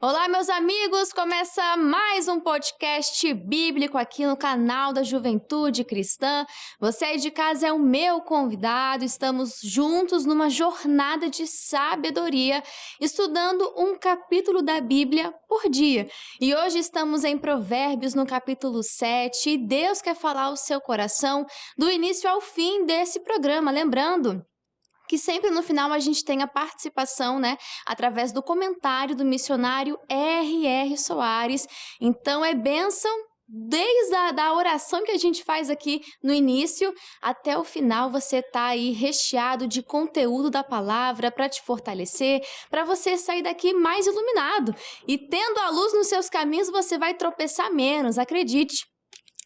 Olá, meus amigos! Começa mais um podcast bíblico aqui no canal da Juventude Cristã. Você aí de casa é o meu convidado. Estamos juntos numa jornada de sabedoria, estudando um capítulo da Bíblia por dia. E hoje estamos em Provérbios, no capítulo 7. E Deus quer falar ao seu coração do início ao fim desse programa. Lembrando que sempre no final a gente tem a participação, através do comentário do missionário R.R. Soares. Então é bênção desde a oração que a gente faz aqui no início até o final. Você tá aí recheado de conteúdo da palavra para te fortalecer, para você sair daqui mais iluminado. E tendo a luz nos seus caminhos, você vai tropeçar menos, acredite.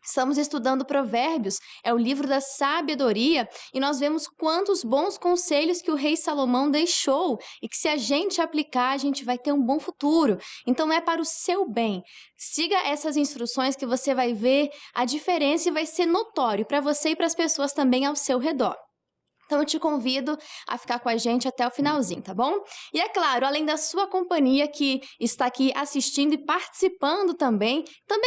Estamos estudando Provérbios, é o livro da sabedoria, e nós vemos quantos bons conselhos que o rei Salomão deixou e que se a gente aplicar, a gente vai ter um bom futuro. Então é para o seu bem. Siga essas instruções que você vai ver a diferença e vai ser notório para você e para as pessoas também ao seu redor. Então eu te convido a ficar com a gente até o finalzinho, tá bom? E é claro, além da sua companhia que está aqui assistindo e participando também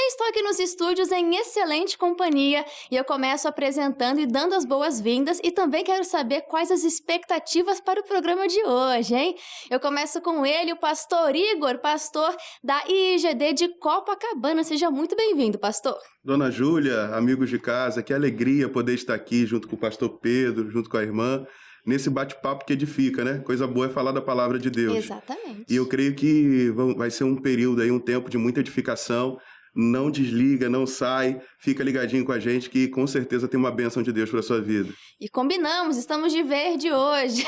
estou aqui nos estúdios em excelente companhia e eu começo apresentando e dando as boas-vindas e também quero saber quais as expectativas para o programa de hoje, hein? Eu começo com ele, o pastor Igor, pastor da IIGD de Copacabana. Seja muito bem-vindo, pastor. Dona Júlia, amigos de casa, que alegria poder estar aqui junto com o pastor Pedro, junto com a irmã, nesse bate-papo que edifica, né? Coisa boa é falar da palavra de Deus. Exatamente. E eu creio que vai ser um período aí, um tempo de muita edificação. Não desliga, não sai, fica ligadinho com a gente que com certeza tem uma bênção de Deus para a sua vida. E combinamos, estamos de verde hoje.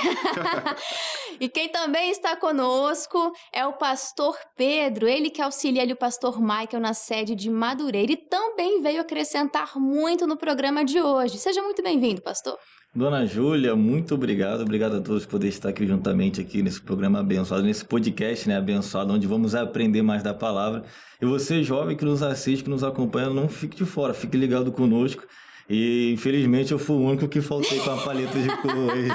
E quem também está conosco é o pastor Pedro, ele que auxilia o pastor Michael na sede de Madureira e também veio acrescentar muito no programa de hoje. Seja muito bem-vindo, pastor. Dona Júlia, muito obrigado a todos por poder estar aqui juntamente aqui nesse programa abençoado, nesse podcast, abençoado, onde vamos aprender mais da palavra. E você, jovem que nos assiste, que nos acompanha, não fique de fora, fique ligado conosco. E infelizmente eu fui o único que faltei com a paleta de cor hoje.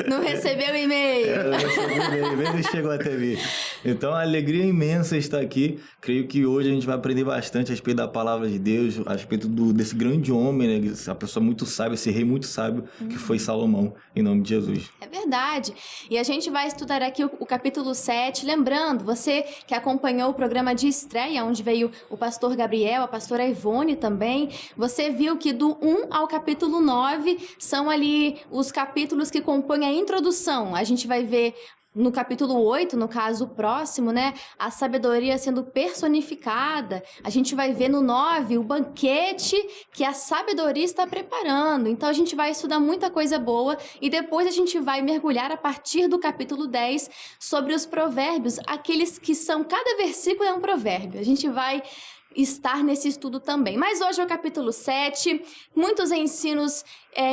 Não recebeu e-mail. Não recebi e-mail, nem chegou até mim. Então a alegria imensa estar aqui. Creio que hoje a gente vai aprender bastante a respeito da palavra de Deus, a respeito desse grande homem, essa pessoa muito sábia, esse rei muito sábio que foi Salomão, em nome de Jesus. É verdade. E a gente vai estudar aqui o capítulo 7. Lembrando, você que acompanhou o programa de estreia, onde veio o pastor Gabriel, a pastora Ivone também, você viu que do 1 ao capítulo 9 são ali os capítulos que compõem a introdução. A gente vai ver no capítulo 8, no caso próximo, a sabedoria sendo personificada. A gente vai ver no 9 o banquete que a sabedoria está preparando. Então a gente vai estudar muita coisa boa e depois a gente vai mergulhar a partir do capítulo 10 sobre os provérbios, aqueles que são, cada versículo é um provérbio. A gente vai estar nesse estudo também. Mas hoje é o capítulo 7, muitos ensinos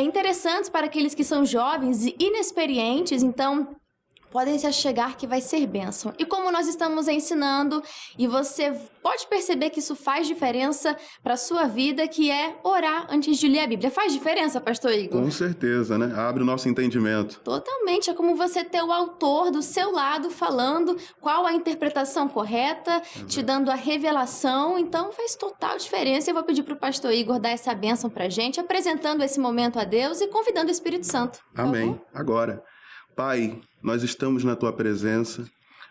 interessantes para aqueles que são jovens e inexperientes, então podem se achegar que vai ser bênção. E como nós estamos ensinando, e você pode perceber que isso faz diferença para a sua vida, que é orar antes de ler a Bíblia. Faz diferença, pastor Igor? Com certeza, Abre o nosso entendimento. Totalmente. É como você ter o autor do seu lado falando qual a interpretação correta, te dando a revelação. Então faz total diferença. Eu vou pedir para o pastor Igor dar essa bênção para a gente, apresentando esse momento a Deus e convidando o Espírito Santo. Amém. Agora, Pai, nós estamos na Tua presença.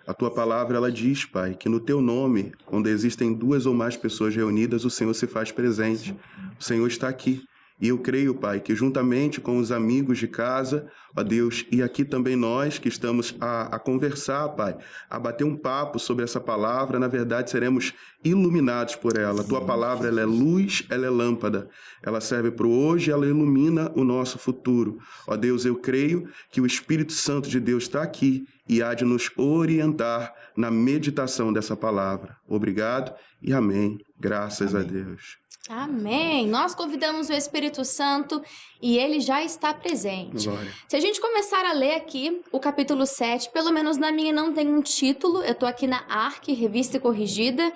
A Tua palavra, ela diz, Pai, que no Teu nome, onde existem 2 ou mais pessoas reunidas, o Senhor se faz presente. O Senhor está aqui. E eu creio, Pai, que juntamente com os amigos de casa, ó Deus, e aqui também nós que estamos a conversar, Pai, a bater um papo sobre essa palavra, na verdade seremos iluminados por ela. A Tua palavra, ela é luz, ela é lâmpada. Ela serve para o hoje, ela ilumina o nosso futuro. Ó Deus, eu creio que o Espírito Santo de Deus está aqui e há de nos orientar na meditação dessa palavra. Obrigado e amém. Graças a Deus. Amém. Nós convidamos o Espírito Santo e ele já está presente. Glória. Se a gente começar a ler aqui o capítulo 7, pelo menos na minha não tem um título, eu estou aqui na ARC, Revista e Corrigida,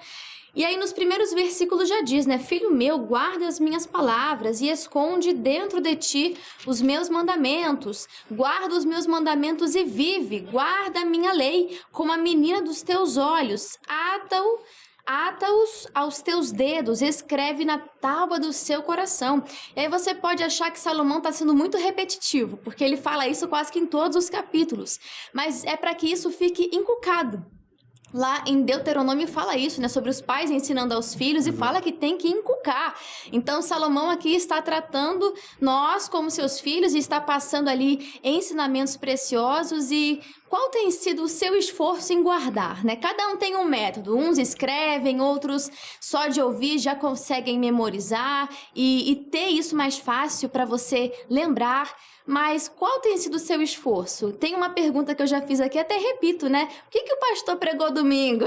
E aí nos primeiros versículos já diz, né? Filho meu, guarda as minhas palavras e esconde dentro de ti os meus mandamentos. Guarda os meus mandamentos e vive. Guarda a minha lei como a menina dos teus olhos. Ata-os aos teus dedos, escreve na tábua do seu coração. E aí você pode achar que Salomão está sendo muito repetitivo, porque ele fala isso quase que em todos os capítulos. Mas é para que isso fique inculcado. Lá em Deuteronômio fala isso, né? Sobre os pais ensinando aos filhos e fala que tem que inculcar. Então, Salomão aqui está tratando nós como seus filhos e está passando ali ensinamentos preciosos. E qual tem sido o seu esforço em guardar, né? Cada um tem um método. Uns escrevem, outros só de ouvir já conseguem memorizar e ter isso mais fácil para você lembrar. Mas qual tem sido o seu esforço? Tem uma pergunta que eu já fiz aqui, até repito, né? O que o pastor pregou domingo?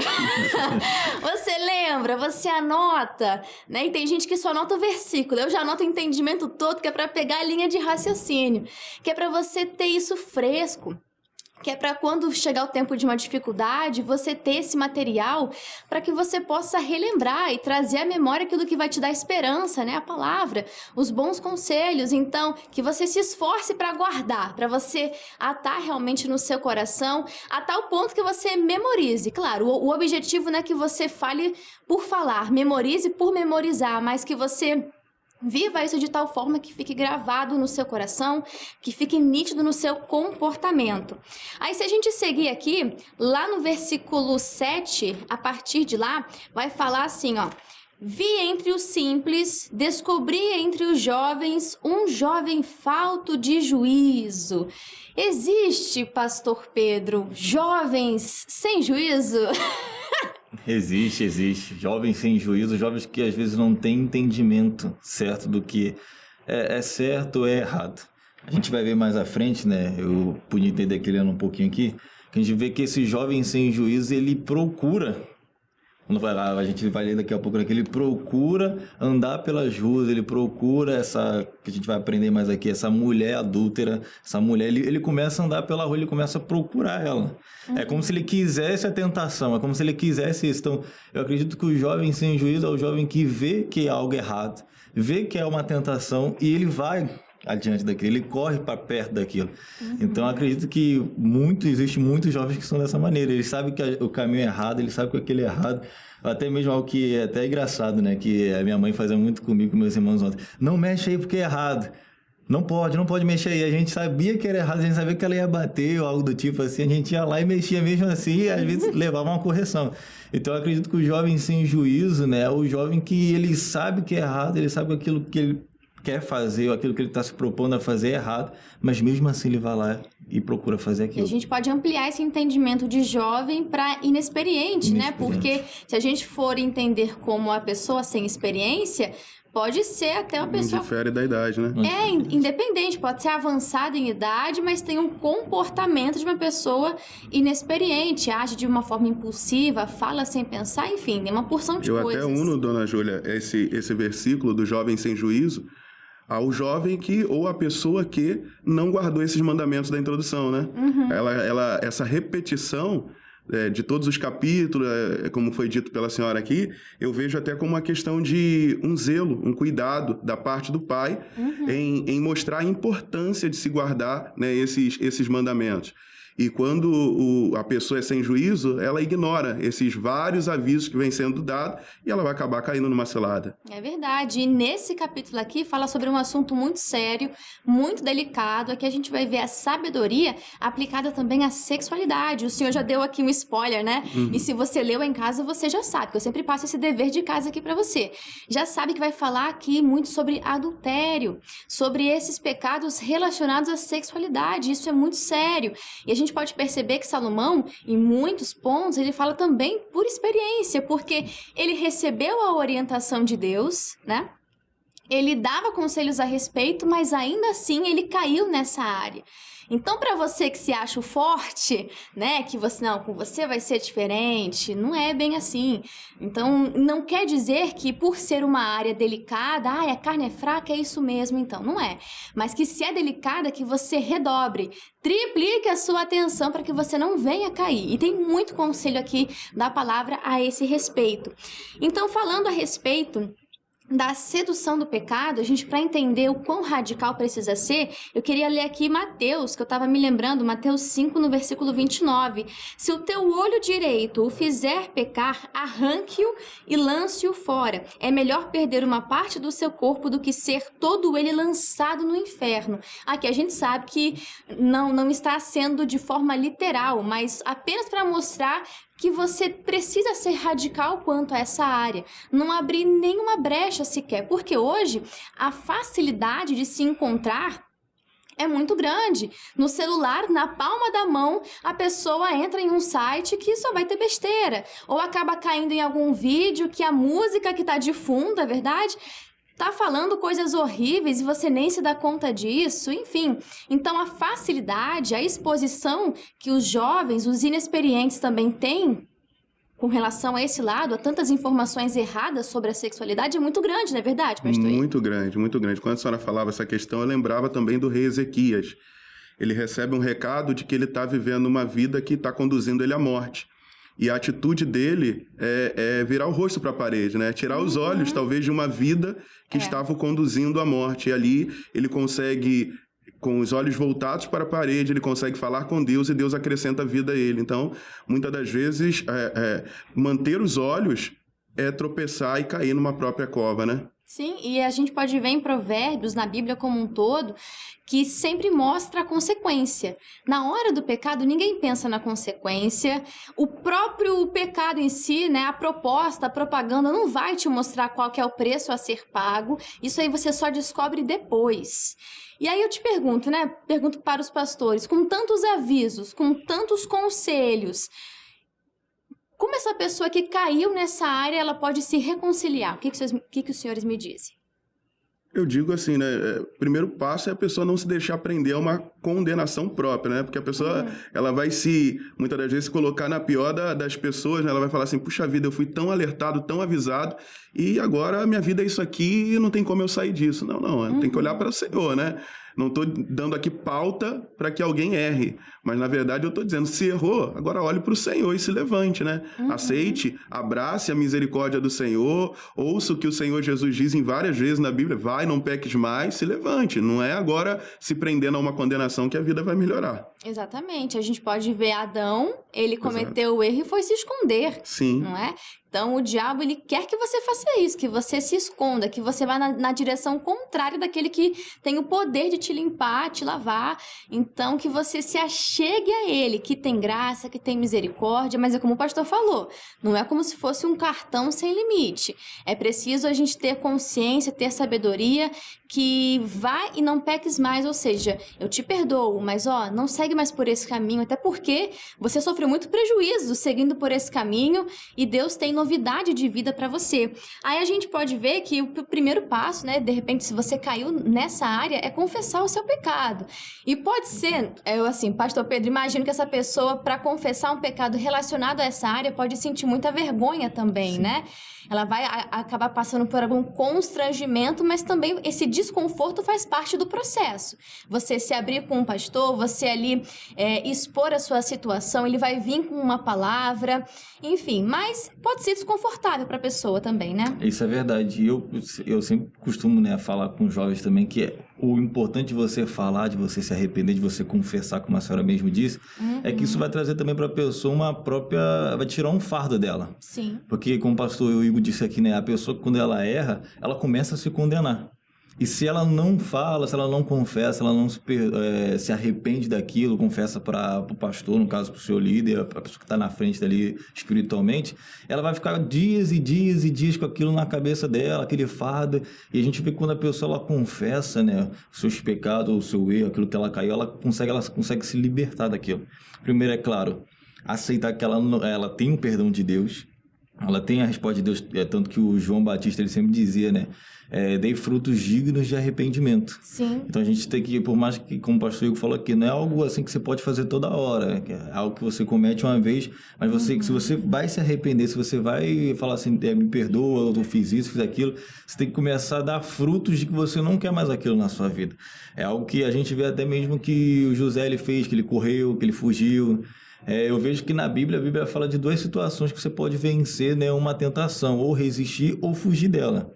Você lembra? Você anota? Né? E tem gente que só anota o versículo. Eu já anoto o entendimento todo, que é para pegar a linha de raciocínio. Que é para você ter isso fresco. Que é para quando chegar o tempo de uma dificuldade, você ter esse material para que você possa relembrar e trazer à memória aquilo que vai te dar esperança, né? A palavra, os bons conselhos. Então, que você se esforce para guardar, para você atar realmente no seu coração, a tal ponto que você memorize. Claro, o objetivo não é que você fale por falar, memorize por memorizar, mas que você viva isso de tal forma que fique gravado no seu coração, que fique nítido no seu comportamento. Aí, se a gente seguir aqui, lá no versículo 7, a partir de lá, vai falar assim, ó. Vi entre os simples, descobri entre os jovens um jovem falto de juízo. Existe, pastor Pedro, jovens sem juízo? Existe. Jovens sem juízo, jovens que às vezes não têm entendimento certo do que é certo ou é errado. A gente vai ver mais à frente, né? Eu pude entender aqui lendo um pouquinho aqui, que a gente vê que esse jovem sem juízo, ele procura, quando vai lá, a gente vai ler daqui a pouco, ele procura andar pelas ruas, ele procura essa, que a gente vai aprender mais aqui, essa mulher adúltera, essa mulher, ele começa a andar pela rua, ele começa a procurar ela. É como se ele quisesse a tentação, é como se ele quisesse isso. Então, eu acredito que o jovem sem juízo é o jovem que vê que é algo errado, vê que é uma tentação e ele vai adiante daquilo, ele corre para perto daquilo. Então, eu acredito que existem muitos jovens que são dessa maneira. Eles sabem que o caminho é errado, eles sabem que aquele é errado. Até mesmo algo que é até engraçado, né? Que a minha mãe fazia muito comigo, com meus irmãos ontem. Não mexe aí porque é errado. Não pode mexer aí. A gente sabia que era errado, a gente sabia que ela ia bater ou algo do tipo assim. A gente ia lá e mexia mesmo assim e às vezes levava uma correção. Então, eu acredito que o jovem sem juízo, né? É o jovem que ele sabe que é errado, ele sabe aquilo que ele quer fazer, ou aquilo que ele está se propondo a fazer é errado, mas mesmo assim ele vai lá e procura fazer aquilo. E a gente pode ampliar esse entendimento de jovem para inexperiente, né? Porque se a gente for entender como a pessoa sem experiência, pode ser até uma pessoa... Difere da idade, né? É, independente, pode ser avançada em idade, mas tem um comportamento de uma pessoa inexperiente, age de uma forma impulsiva, fala sem pensar, enfim, tem uma porção de coisas. Eu até uno, dona Júlia, esse versículo do jovem sem juízo ao jovem que, ou a pessoa que não guardou esses mandamentos da introdução, né? Essa repetição de todos os capítulos, como foi dito pela senhora aqui, eu vejo até como uma questão de um zelo, um cuidado da parte do pai em mostrar a importância de se guardar, né, esses mandamentos. E quando a pessoa é sem juízo, ela ignora esses vários avisos que vêm sendo dados e ela vai acabar caindo numa cilada. É verdade. E nesse capítulo aqui fala sobre um assunto muito sério, muito delicado. Aqui a gente vai ver a sabedoria aplicada também à sexualidade. O senhor já deu aqui um spoiler, né? E se você leu em casa, você já sabe, que eu sempre passo esse dever de casa aqui para você. Já sabe que vai falar aqui muito sobre adultério, sobre esses pecados relacionados à sexualidade. Isso é muito sério. E a gente pode perceber que Salomão, em muitos pontos, ele fala também por experiência, porque ele recebeu a orientação de Deus, né? ele dava conselhos a respeito, mas ainda assim ele caiu nessa área. Então, para você que se acha forte, né, que você, não, com você vai ser diferente, não é bem assim. Então, não quer dizer que por ser uma área delicada, a carne é fraca, é isso mesmo, então, não é. Mas que se é delicada, que você redobre, triplique a sua atenção para que você não venha cair. E tem muito conselho aqui da palavra a esse respeito. Então, falando a respeito da sedução do pecado, a gente, para entender o quão radical precisa ser, eu queria ler aqui Mateus, que eu estava me lembrando, Mateus 5, no versículo 29. Se o teu olho direito o fizer pecar, arranque-o e lance-o fora. É melhor perder uma parte do seu corpo do que ser todo ele lançado no inferno. Aqui a gente sabe que não está sendo de forma literal, mas apenas para mostrar que você precisa ser radical quanto a essa área, não abrir nenhuma brecha sequer, porque hoje a facilidade de se encontrar é muito grande. No celular, na palma da mão, a pessoa entra em um site que só vai ter besteira, ou acaba caindo em algum vídeo que a música que está de fundo, é verdade? Tá falando coisas horríveis e você nem se dá conta disso, enfim. Então, a facilidade, a exposição que os jovens, os inexperientes também têm com relação a esse lado, a tantas informações erradas sobre a sexualidade é muito grande, não é verdade, pastor? Muito grande, muito grande. Quando a senhora falava essa questão, eu lembrava também do rei Ezequias. Ele recebe um recado de que ele está vivendo uma vida que está conduzindo ele à morte. E a atitude dele é virar o rosto para a parede, né? Tirar os olhos, talvez, de uma vida que estava o conduzindo à morte. E ali ele consegue, com os olhos voltados para a parede, ele consegue falar com Deus e Deus acrescenta vida a ele. Então, muitas das vezes, manter os olhos é tropeçar e cair numa própria cova, né? Sim, e a gente pode ver em Provérbios, na Bíblia como um todo, que sempre mostra a consequência. Na hora do pecado, ninguém pensa na consequência. O próprio pecado em si, né, a proposta, a propaganda, não vai te mostrar qual que é o preço a ser pago. Isso aí você só descobre depois. E aí eu te pergunto, né, pergunto para os pastores, com tantos avisos, com tantos conselhos, como essa pessoa que caiu nessa área, ela pode se reconciliar? O que os senhores me dizem? Eu digo assim, né? O primeiro passo é a pessoa não se deixar prender a uma condenação própria, né? Porque a pessoa, ela vai muitas das vezes, se colocar na pior das pessoas, né? Ela vai falar assim, puxa vida, eu fui tão alertado, tão avisado, e agora a minha vida é isso aqui e não tem como eu sair disso. Não, tem que olhar para o Senhor, né? Não estou dando aqui pauta para que alguém erre, mas na verdade eu estou dizendo, se errou, agora olhe para o Senhor e se levante, né? Aceite, abrace a misericórdia do Senhor, ouça o que o Senhor Jesus diz em várias vezes na Bíblia, vai, não peques mais, se levante. Não é agora se prendendo a uma condenação que a vida vai melhorar. Exatamente, a gente pode ver Adão, ele cometeu o erro e foi se esconder, Sim. Não é? Então, o diabo, ele quer que você faça isso, que você se esconda, que você vá na direção contrária daquele que tem o poder de te limpar, te lavar. Então, que você se achegue a ele, que tem graça, que tem misericórdia, mas é como o pastor falou, não é como se fosse um cartão sem limite. É preciso a gente ter consciência, ter sabedoria, que vai e não peques mais, ou seja, eu te perdoo, mas não segue mais por esse caminho, até porque você sofreu muito prejuízo seguindo por esse caminho e Deus tem novidade de vida para você. Aí a gente pode ver que o primeiro passo, né, de repente, se você caiu nessa área, é confessar o seu pecado. E pode ser, pastor Pedro, imagino que essa pessoa, para confessar um pecado relacionado a essa área, pode sentir muita vergonha também, Sim. né? Ela vai acabar passando por algum constrangimento, mas também esse desconforto faz parte do processo. Você se abrir com um pastor, você ali expor a sua situação, ele vai vir com uma palavra, enfim, mas pode ser desconfortável para a pessoa também, né? Isso é verdade. Eu sempre costumo, né, falar com os jovens também que o importante de você falar, de você se arrepender, de você confessar, como a senhora mesmo disse, é que isso vai trazer também para a pessoa vai tirar um fardo dela. Sim. Porque, como o pastor Igor disse aqui, né, a pessoa, quando ela erra, ela começa a se condenar. E se ela não fala, se ela não confessa, ela não se arrepende daquilo, confessa para o pastor, no caso para o seu líder, para a pessoa que está na frente dali espiritualmente, ela vai ficar dias e dias e dias com aquilo na cabeça dela, aquele fardo. E a gente vê que quando a pessoa ela confessa, né, os seus pecados, o seu erro, aquilo que ela caiu, ela consegue se libertar daquilo. Primeiro, é claro, aceitar que ela tem o perdão de Deus. ela tem a resposta de Deus, tanto que o João Batista ele sempre dizia, né? Dei frutos dignos de arrependimento. Sim. Então a gente tem que, por mais que, como o pastor Igor falou aqui, não é algo assim que você pode fazer toda hora, é algo que você comete uma vez, mas você, se você vai se arrepender, se você vai falar assim, me perdoa, eu fiz isso, fiz aquilo, você tem que começar a dar frutos de que você não quer mais aquilo na sua vida. É algo que a gente vê até mesmo que o José ele fez, que ele correu, que ele fugiu. Eu vejo que na Bíblia, a Bíblia fala de 2 situações que você pode vencer, né, uma tentação, ou resistir ou fugir dela.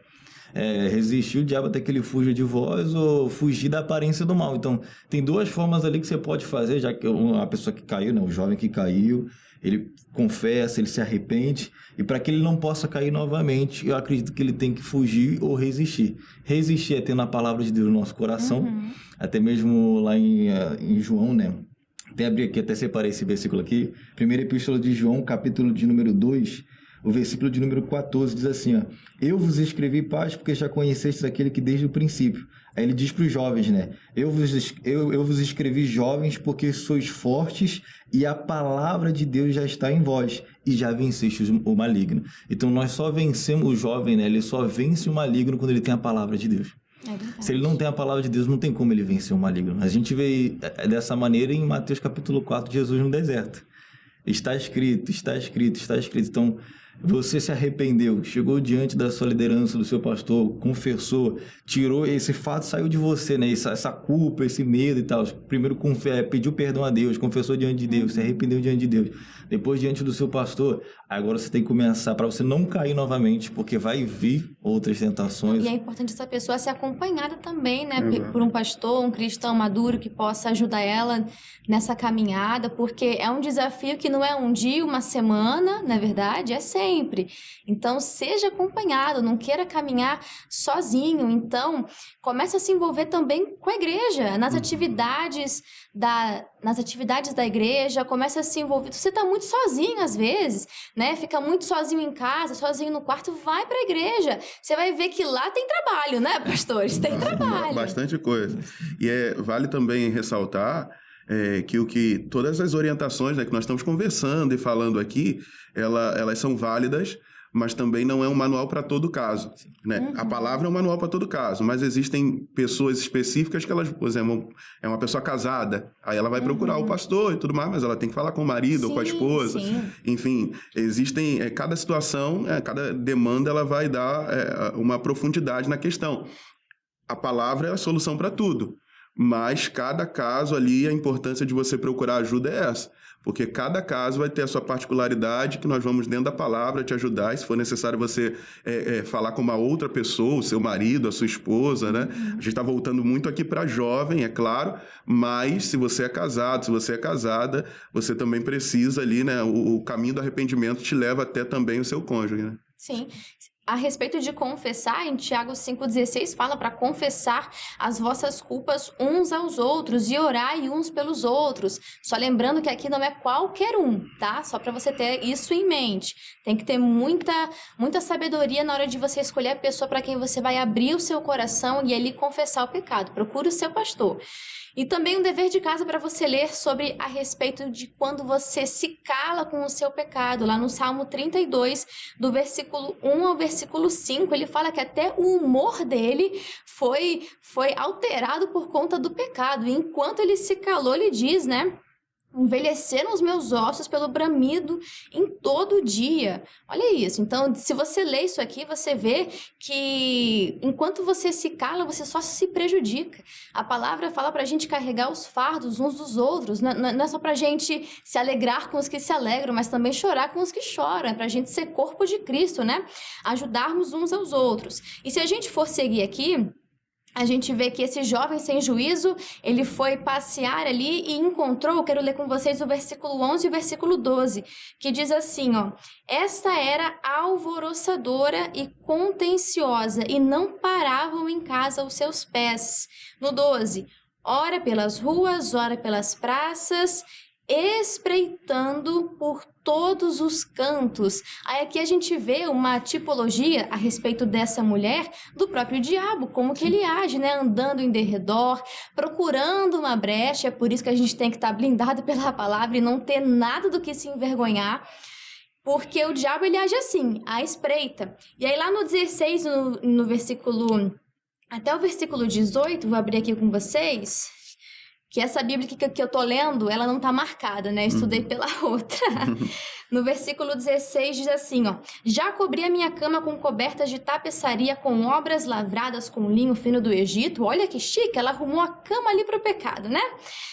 Resistir o diabo até que ele fuja de vós, ou fugir da aparência do mal. Então, tem 2 formas ali que você pode fazer, já que a pessoa que caiu, né, o jovem que caiu, ele confessa, ele se arrepende, e para que ele não possa cair novamente, eu acredito que ele tem que fugir ou resistir. Resistir é tendo a palavra de Deus no nosso coração, até mesmo lá em João, né? Até abrir aqui, até separei esse versículo aqui. Primeira Epístola de João, capítulo de número 2, o versículo de número 14, diz assim, ó, eu vos escrevi paz porque já conhecestes aquele que desde o princípio. Aí ele diz para os jovens, né? Eu vos escrevi jovens porque sois fortes e a palavra de Deus já está em vós e já vencestes o maligno. Então nós só vencemos o jovem, né? Ele só vence o maligno quando ele tem a palavra de Deus. Se ele não tem a palavra de Deus, não tem como ele vencer o maligno. A gente vê dessa maneira em Mateus capítulo 4, Jesus no deserto. Está escrito, está escrito, está escrito. Então, você se arrependeu, chegou diante da sua liderança, do seu pastor, confessou, tirou esse fato, saiu de você, né? Essa culpa, esse medo e tal. Primeiro pediu perdão a Deus, confessou diante de Deus, se arrependeu diante de Deus. Depois, diante do seu pastor, agora você tem que começar para você não cair novamente, porque vai vir outras tentações. E é importante essa pessoa ser acompanhada também, né? Por um pastor, um cristão maduro que possa ajudar ela nessa caminhada, porque é um desafio que não é um dia, uma semana, na verdade, é sempre. Então, seja acompanhado, não queira caminhar sozinho. Então, comece a se envolver também com a igreja, nas atividades da igreja, comece a se envolver. Você está muito sozinho às vezes, né? Fica muito sozinho em casa, sozinho no quarto, vai para a igreja. Você vai ver que lá tem trabalho, né, pastores? Tem trabalho. Bastante coisa. E vale também ressaltar que todas as orientações, né, que nós estamos conversando e falando aqui, elas são válidas, mas também não é um manual para todo caso, né? A palavra é um manual para todo caso, mas existem pessoas específicas que elas, por exemplo, é uma pessoa casada, aí ela vai procurar o pastor e tudo mais, mas ela tem que falar com o marido ou com a esposa. Enfim, existem, cada situação, cada demanda, ela vai dar uma profundidade na questão. A palavra é a solução para tudo, mas cada caso ali, a importância de você procurar ajuda é essa. Porque cada caso vai ter a sua particularidade, que nós vamos dentro da palavra te ajudar. E se for necessário você falar com uma outra pessoa, o seu marido, a sua esposa, né? A gente está voltando muito aqui para jovem, é claro, mas se você é casado, se você é casada, você também precisa ali, né? O caminho do arrependimento te leva até também o seu cônjuge, né? Sim. A respeito de confessar, em Tiago 5,16 fala para confessar as vossas culpas uns aos outros e orai uns pelos outros. Só lembrando que aqui não é qualquer um, tá? Só para você ter isso em mente. Tem que ter muita sabedoria na hora de você escolher a pessoa para quem você vai abrir o seu coração e ali confessar o pecado. Procure o seu pastor. E também um dever de casa para você ler sobre a respeito de quando você se cala com o seu pecado. Lá no Salmo 32, do versículo 1 ao versículo 5, ele fala que até o humor dele foi alterado por conta do pecado. E enquanto ele se calou, ele diz, né? Envelheceram os meus ossos pelo bramido em todo dia. Olha isso. Então, se você lê isso aqui, você vê que enquanto você se cala, você só se prejudica. A palavra fala pra gente carregar os fardos uns dos outros. Não é só pra gente se alegrar com os que se alegram, mas também chorar com os que choram. É pra gente ser corpo de Cristo, né? Ajudarmos uns aos outros. E se a gente for seguir aqui, a gente vê que esse jovem sem juízo, ele foi passear ali e encontrou, eu quero ler com vocês o versículo 11 e o versículo 12, que diz assim, ó, esta era alvoroçadora e contenciosa e não paravam em casa os seus pés. No 12, ora pelas ruas, ora pelas praças, espreitando por todos os cantos. Aí aqui a gente vê uma tipologia a respeito dessa mulher do próprio diabo, como que ele age, né? Andando em derredor, procurando uma brecha. É por isso que a gente tem que estar blindado pela palavra e não ter nada do que se envergonhar. Porque o diabo, ele age assim, à espreita. E aí lá no 16, no versículo... Até o versículo 18, vou abrir aqui com vocês... Que essa Bíblia que eu tô lendo, ela não tá marcada, né? Eu estudei pela outra. No versículo 16 diz assim, ó. Já cobri a minha cama com cobertas de tapeçaria com obras lavradas com linho fino do Egito. Olha que chique, ela arrumou a cama ali pro pecado, né?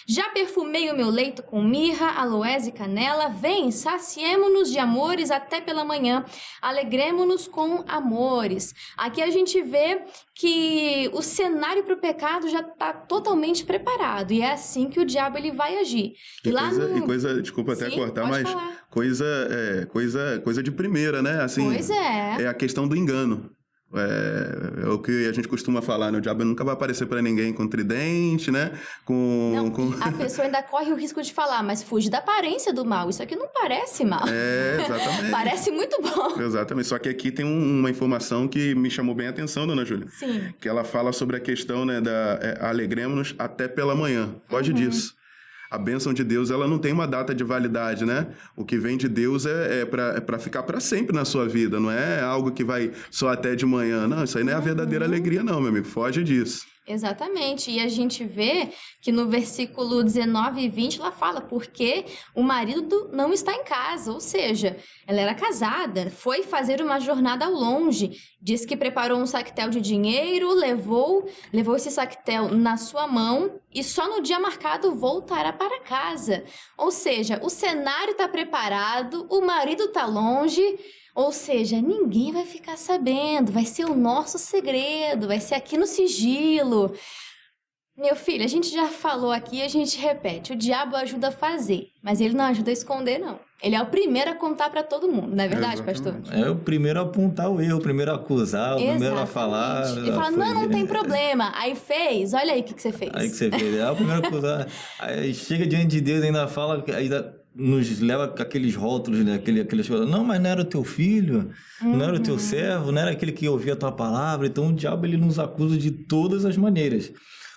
Já perfumei o meu leito com mirra, aloés e canela. Vem, saciemo-nos de amores até pela manhã. Alegremo-nos com amores. Aqui a gente vê que o cenário para o pecado já está totalmente preparado. E é assim que o diabo ele vai agir. Desculpa até cortar, mas falar. coisa de primeira, né? Assim, pois é. É a questão do engano. É o que a gente costuma falar, né? O diabo nunca vai aparecer para ninguém com tridente, né? A pessoa ainda corre o risco de falar, mas fuge da aparência do mal. Isso aqui não parece mal. Exatamente. Parece muito bom. Exatamente. Só que aqui tem uma informação que me chamou bem a atenção, dona Júlia. Sim. Que ela fala sobre a questão, né, alegremos-nos até pela manhã. Foge disso. A bênção de Deus, ela não tem uma data de validade, né? O que vem de Deus é para ficar para sempre na sua vida, não é algo que vai só até de manhã. Não, isso aí não é a verdadeira alegria, não, meu amigo. Foge disso. Exatamente, e a gente vê que no versículo 19 e 20 ela fala, porque o marido não está em casa, ou seja, ela era casada, foi fazer uma jornada ao longe, diz que preparou um sactel de dinheiro, levou esse sactel na sua mão e só no dia marcado voltará para casa. Ou seja, o cenário está preparado, o marido está longe. Ou seja, ninguém vai ficar sabendo, vai ser o nosso segredo, vai ser aqui no sigilo. Meu filho, a gente já falou aqui, a gente repete, o diabo ajuda a fazer, mas ele não ajuda a esconder, não. Ele é o primeiro a contar para todo mundo, não é verdade, pastor? É o primeiro a apontar o erro, o primeiro a acusar, o primeiro a falar. Ele fala, não tem problema. Aí fez, olha aí o que você fez. Aí que você fez, é o primeiro a acusar. Aí chega diante de Deus e ainda fala, ainda nos leva com aqueles rótulos, né? Aqueles não, mas não era o teu filho, não era o teu servo, não era aquele que ouvia a tua palavra. Então o diabo ele nos acusa de todas as maneiras.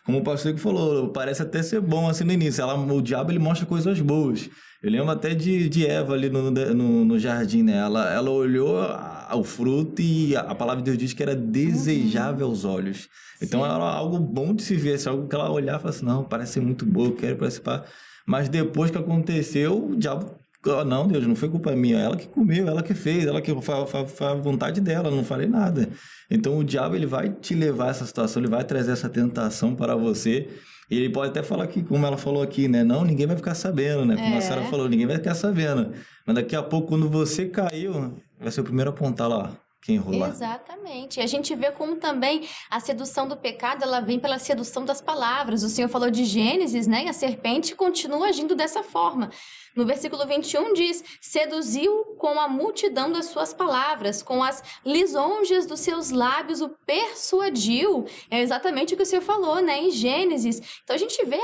Como o pastor que falou, parece até ser bom assim no início. O diabo ele mostra coisas boas. Eu lembro até de Eva ali no jardim, né? Ela olhou ao fruto e a palavra de Deus diz que era desejável aos olhos. Então era algo bom de se ver, algo que ela olhava e falava assim, não, parece ser muito boa, eu quero participar. Mas depois que aconteceu, o diabo... Não, Deus, não foi culpa minha. Ela que comeu, ela que fez, ela que foi a vontade dela, não falei nada. Então o diabo ele vai te levar a essa situação, ele vai trazer essa tentação para você. E ele pode até falar que, como ela falou aqui, né? Não, ninguém vai ficar sabendo, né? Como a senhora falou, ninguém vai ficar sabendo. Mas daqui a pouco, quando você caiu, vai ser o primeiro a apontar lá. Quem enrolar. Exatamente. E a gente vê como também a sedução do pecado, ela vem pela sedução das palavras. O Senhor falou de Gênesis, né? E a serpente continua agindo dessa forma. No versículo 21 diz, seduziu com a multidão das suas palavras, com as lisonjas dos seus lábios o persuadiu. É exatamente o que o Senhor falou, né? Em Gênesis. Então a gente vê,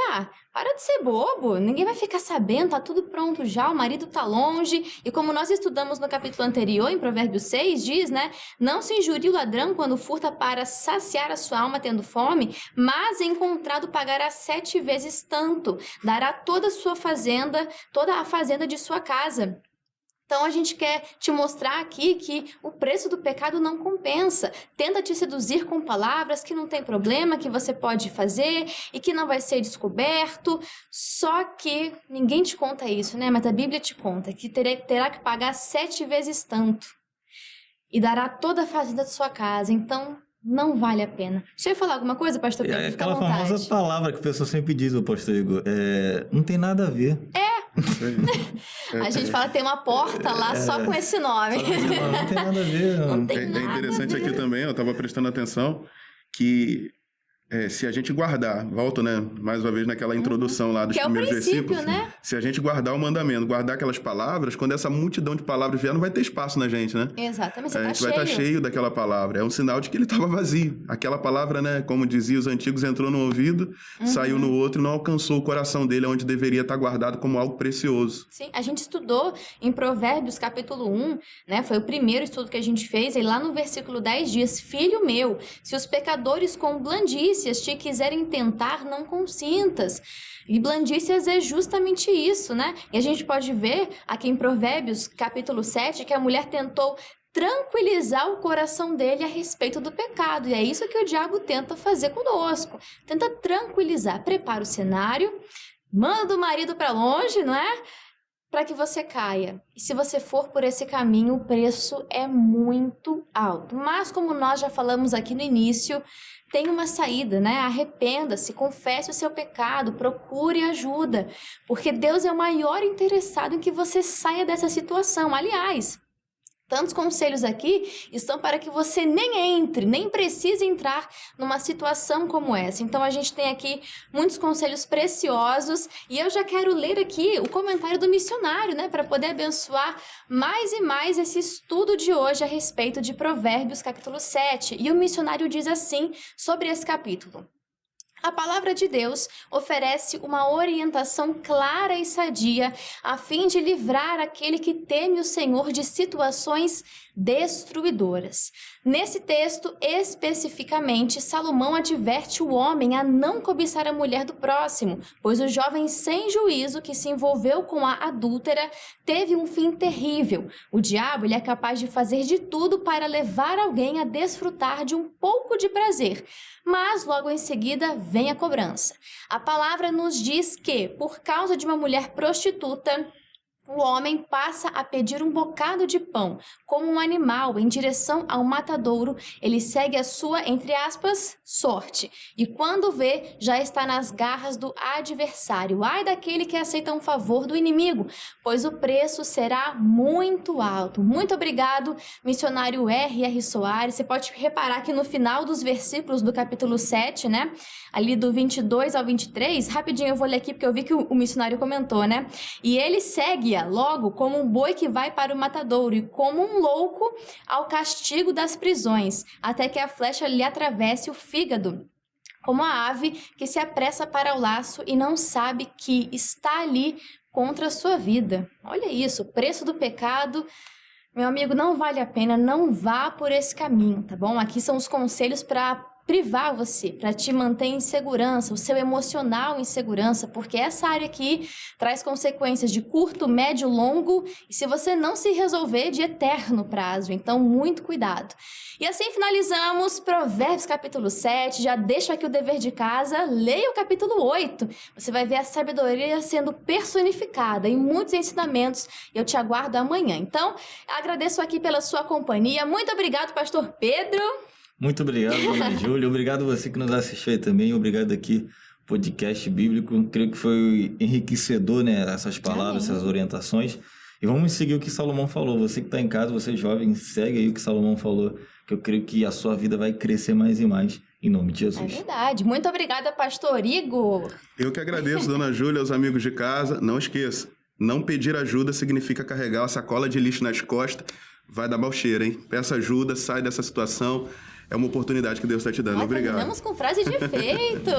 para de ser bobo, ninguém vai ficar sabendo, tá tudo pronto já, o marido tá longe. E como nós estudamos no capítulo anterior, em Provérbios 6, diz, né? Não se injurie o ladrão quando furta para saciar a sua alma tendo fome, mas encontrado pagará 7 vezes tanto, dará toda a sua fazenda, toda a fazenda de sua casa. Então, a gente quer te mostrar aqui que o preço do pecado não compensa. Tenta te seduzir com palavras que não tem problema, que você pode fazer e que não vai ser descoberto. Só que ninguém te conta isso, né? Mas a Bíblia te conta que terá que pagar 7 vezes tanto. E dará toda a fazenda de sua casa. Então, não vale a pena. Deixa eu falar alguma coisa, pastor Pedro? É aquela famosa palavra que o pessoal sempre diz, o pastor Igor. Não tem nada a ver. A gente fala que tem uma porta lá só com esse nome. Não tem nada a ver. Não tem É nada interessante a ver. aqui também, eu estava prestando atenção, que se a gente guardar, volto, né, mais uma vez naquela introdução lá dos Que é o primeiros princípio, versículos, né? Se a gente guardar o mandamento, guardar aquelas palavras, quando essa multidão de palavras vier, não vai ter espaço na gente, né? Exatamente, você A tá gente vai estar cheio daquela palavra. É um sinal de que ele estava vazio. Aquela palavra, né, como diziam os antigos, entrou no ouvido, saiu no outro e não alcançou o coração dele, onde deveria estar guardado como algo precioso. Sim, a gente estudou em Provérbios capítulo 1, né? Foi o primeiro estudo que a gente fez, e lá no versículo 10 diz, filho meu, se os pecadores com blandice blandícias te quiserem tentar, não consintas. E blandícias é justamente isso, né? E a gente pode ver aqui em Provérbios, capítulo 7, que a mulher tentou tranquilizar o coração dele a respeito do pecado. E é isso que o diabo tenta fazer conosco. Tenta tranquilizar. Prepara o cenário, manda o marido para longe, não é? Para que você caia. E se você for por esse caminho, o preço é muito alto. Mas como nós já falamos aqui no início, tem uma saída, né? Arrependa-se, confesse o seu pecado, procure ajuda. Porque Deus é o maior interessado em que você saia dessa situação. Aliás, tantos conselhos aqui estão para que você nem precise entrar numa situação como essa. Então, a gente tem aqui muitos conselhos preciosos e eu já quero ler aqui o comentário do missionário, né? Para poder abençoar mais e mais esse estudo de hoje a respeito de Provérbios, capítulo 7. E o missionário diz assim sobre esse capítulo: a palavra de Deus oferece uma orientação clara e sadia a fim de livrar aquele que teme o Senhor de situações destruidoras. Nesse texto, especificamente, Salomão adverte o homem a não cobiçar a mulher do próximo, pois o jovem sem juízo que se envolveu com a adúltera teve um fim terrível. O diabo ele é capaz de fazer de tudo para levar alguém a desfrutar de um pouco de prazer, mas logo em seguida vem a cobrança. A palavra nos diz que, por causa de uma mulher prostituta, o homem passa a pedir um bocado de pão, como um animal, em direção ao matadouro. Ele segue a sua, entre aspas, sorte. E quando vê, já está nas garras do adversário. Ai daquele que aceita um favor do inimigo, pois o preço será muito alto. Muito obrigado, missionário R.R. Soares. Você pode reparar que no final dos versículos do capítulo 7, né? Ali do 22 ao 23, rapidinho eu vou ler aqui porque eu vi que o missionário comentou, né? E ele segue logo como um boi que vai para o matadouro e como um louco ao castigo das prisões, até que a flecha lhe atravesse o fígado, como a ave que se apressa para o laço e não sabe que está ali contra a sua vida. Olha isso, o preço do pecado. Meu amigo, não vale a pena, não vá por esse caminho, tá bom? Aqui são os conselhos para privar você, para te manter em segurança, o seu emocional em segurança, porque essa área aqui traz consequências de curto, médio, longo e se você não se resolver, de eterno prazo. Então, muito cuidado. E assim finalizamos Provérbios capítulo 7. Já deixo aqui o dever de casa, leia o capítulo 8. Você vai ver a sabedoria sendo personificada em muitos ensinamentos e eu te aguardo amanhã. Então, agradeço aqui pela sua companhia. Muito obrigado, pastor Pedro. Muito obrigado, dona Júlia. Obrigado você que nos assistiu aí também. Obrigado aqui, podcast bíblico. Creio que foi enriquecedor, né? Essas palavras, essas orientações. E vamos seguir o que Salomão falou. Você que está em casa, você jovem, segue aí o que Salomão falou, que eu creio que a sua vida vai crescer mais e mais, em nome de Jesus. É verdade. Muito obrigada, pastor Igor. Eu que agradeço, dona Júlia, aos amigos de casa. Não esqueça, não pedir ajuda significa carregar uma sacola de lixo nas costas. Vai dar mau cheiro, hein? Peça ajuda, sai dessa situação. É uma oportunidade que Deus está te dando. Obrigado. Terminamos com frase de efeito.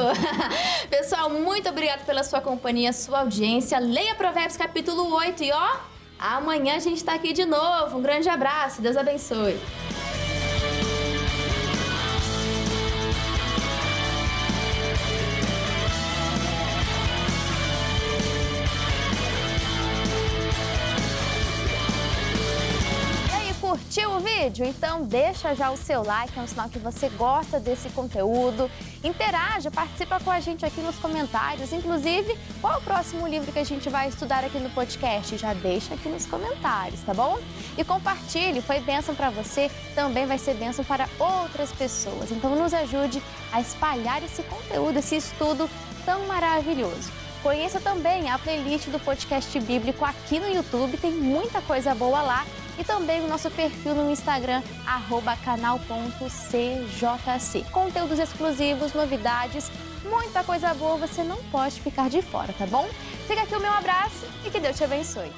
Pessoal, muito obrigado pela sua companhia, sua audiência. Leia Provérbios capítulo 8 e amanhã a gente está aqui de novo. Um grande abraço. Deus abençoe. Curtiu o vídeo? Então deixa já o seu like, é um sinal que você gosta desse conteúdo. Interaja, participa com a gente aqui nos comentários. Inclusive, qual é o próximo livro que a gente vai estudar aqui no podcast? Já deixa aqui nos comentários, tá bom? E compartilhe, foi bênção para você, também vai ser bênção para outras pessoas. Então nos ajude a espalhar esse conteúdo, esse estudo tão maravilhoso. Conheça também a playlist do podcast bíblico aqui no YouTube, tem muita coisa boa lá. E também o nosso perfil no Instagram, @canal.cjc. Conteúdos exclusivos, novidades, muita coisa boa, você não pode ficar de fora, tá bom? Fica aqui o meu abraço e que Deus te abençoe.